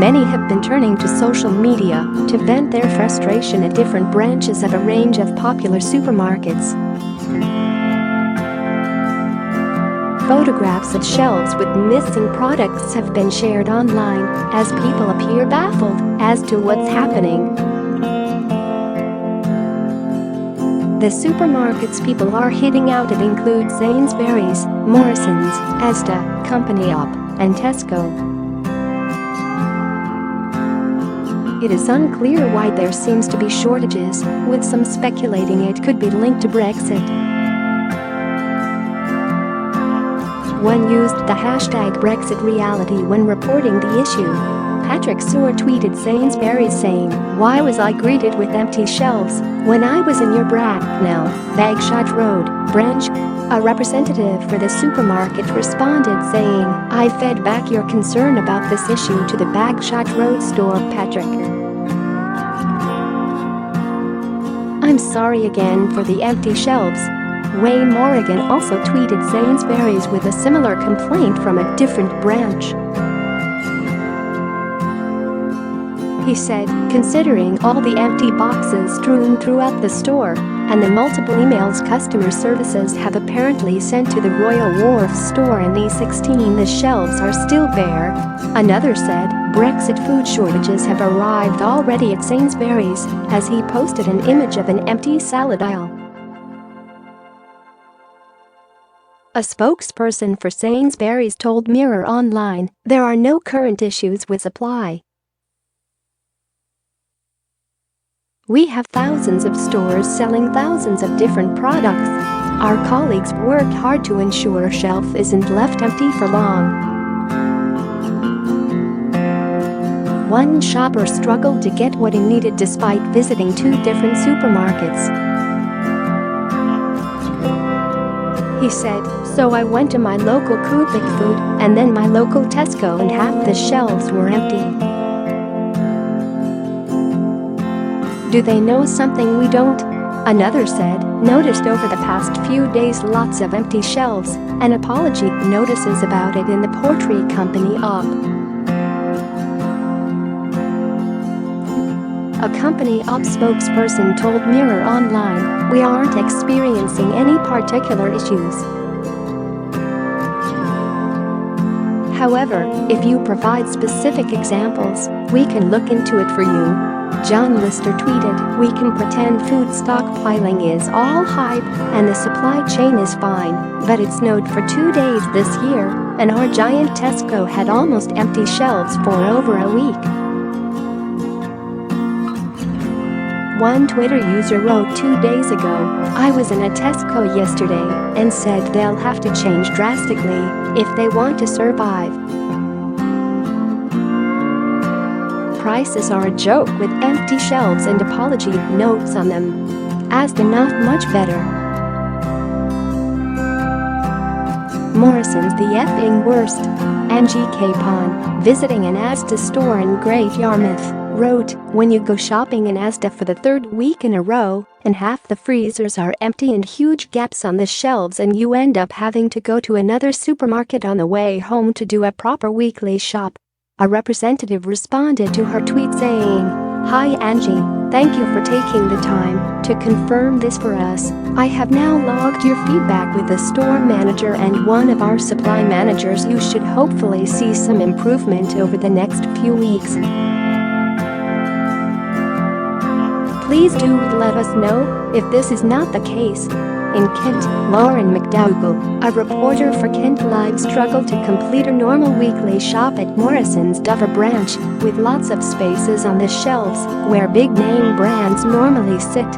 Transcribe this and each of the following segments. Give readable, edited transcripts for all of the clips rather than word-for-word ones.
Many have been turning to social media to vent their frustration at different branches of a range of popular supermarkets. Photographs of shelves with missing products have been shared online as people appear baffled as to what's happening. The supermarkets people are hitting out at include Sainsbury's, Morrisons, Asda, Company Up, and Tesco. It is unclear why there seems to be shortages, with some speculating it could be linked to Brexit. One used the hashtag #BrexitReality when reporting the issue. Patrick Sewer tweeted Sainsbury's saying, "Why was I greeted with empty shelves when I was in your Bracknell, Bagshot Road, branch?" A representative for the supermarket responded saying, "I fed back your concern about this issue to the Bagshot Road store, Patrick. I'm sorry again for the empty shelves." Wayne Morrigan also tweeted Sainsbury's with a similar complaint from a different branch. He said, "Considering all the empty boxes strewn throughout the store and the multiple emails customer services have apparently sent to the Royal Wharf store in E16, the shelves are still bare." Another said, "Brexit food shortages have arrived already at Sainsbury's," as he posted an image of an empty salad aisle. A spokesperson for Sainsbury's told Mirror Online, "There are no current issues with supply. We have thousands of stores selling thousands of different products. Our colleagues work hard to ensure a shelf isn't left empty for long." One shopper struggled to get what he needed despite visiting 2 different supermarkets. He said, "So I went to my local Kubik Food and then my local Tesco and half the shelves were empty. Do they know something we don't?" Another said, "Noticed over the past few days lots of empty shelves and apology notices about it in the poultry company Up." A Company Up spokesperson told Mirror Online, "We aren't experiencing any particular issues. However, if you provide specific examples, we can look into it for you." John Lister tweeted, "We can pretend food stockpiling is all hype and the supply chain is fine, but it snowed for 2 days this year, and our giant Tesco had almost empty shelves for over a week." One Twitter user wrote 2 days ago, "I was in a Tesco yesterday and said they'll have to change drastically if they want to survive. Prices are a joke with empty shelves and apology notes on them. Asda not much better. Morrison's the effing worst." Angie Capon, visiting an Asda store in Great Yarmouth, wrote, "When you go shopping in Asda for the 3rd week in a row and half the freezers are empty and huge gaps on the shelves and you end up having to go to another supermarket on the way home to do a proper weekly shop." A representative responded to her tweet saying, "Hi Angie, thank you for taking the time to confirm this for us. I have now logged your feedback with the store manager and one of our supply managers. You should hopefully see some improvement over the next few weeks. Please do let us know if this is not the case." In Kent, Lauren McDougall, a reporter for Kent Live, struggled to complete a normal weekly shop at Morrison's Dover branch, with lots of spaces on the shelves where big-name brands normally sit.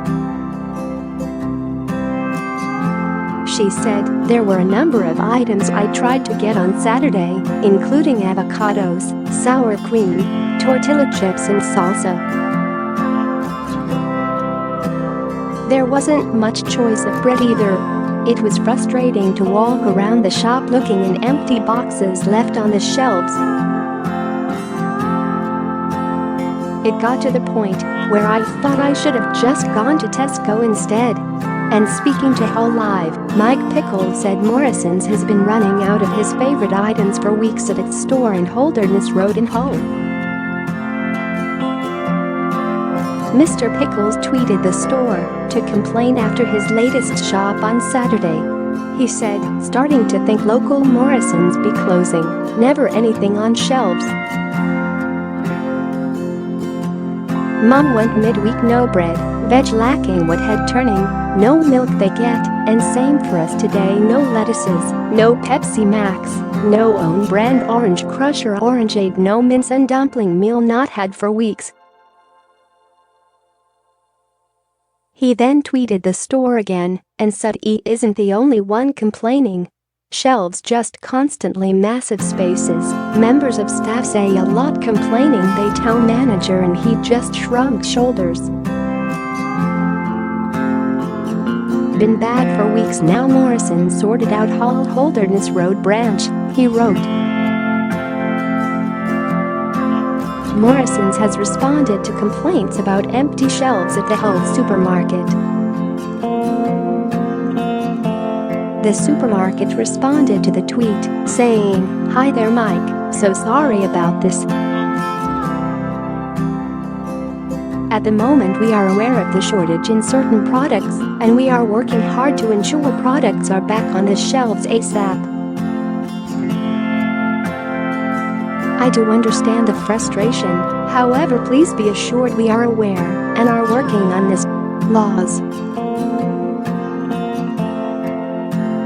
She said, "There were a number of items I tried to get on Saturday, including avocados, sour cream, tortilla chips and salsa. There wasn't much choice of bread either. It was frustrating to walk around the shop looking at empty boxes left on the shelves. It got to the point where I thought I should have just gone to Tesco instead." And speaking to Hull Live, Mike Pickle said Morrison's has been running out of his favorite items for weeks at its store in Holderness Road in Hull. Mr. Pickles tweeted the store to complain after his latest shop on Saturday. He said, "Starting to think local Morrisons be closing. Never anything on shelves. Mom went midweek, no bread, veg lacking what head turning, no milk they get, and same for us today, no lettuces, no Pepsi Max, no own brand Orange Crush or Orangeade, no mince and dumpling meal not had for weeks." He then tweeted the store again and said he isn't the only one complaining. Shelves just constantly massive spaces. Members of staff say a lot complaining, they tell manager and he just shrugged shoulders. Been bad for weeks now. Morrison sorted out Hall Holderness Road branch, he wrote. Morrisons has responded to complaints about empty shelves at the Hull supermarket. The supermarket responded to the tweet, saying, "Hi there Mike, so sorry about this. At the moment we are aware of the shortage in certain products, and we are working hard to ensure products are back on the shelves ASAP. I do understand the frustration, however please be assured we are aware and are working on this." Laws.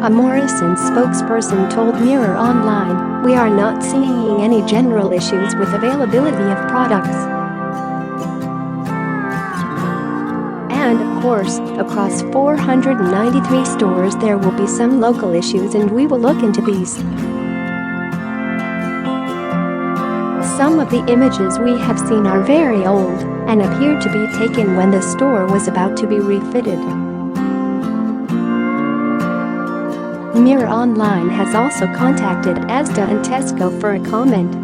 A Morrisons spokesperson told Mirror Online, "We are not seeing any general issues with availability of products. And of course, across 493 stores there will be some local issues and we will look into these. Some of the images we have seen are very old and appear to be taken when the store was about to be refitted." Mirror Online has also contacted Asda and Tesco for a comment.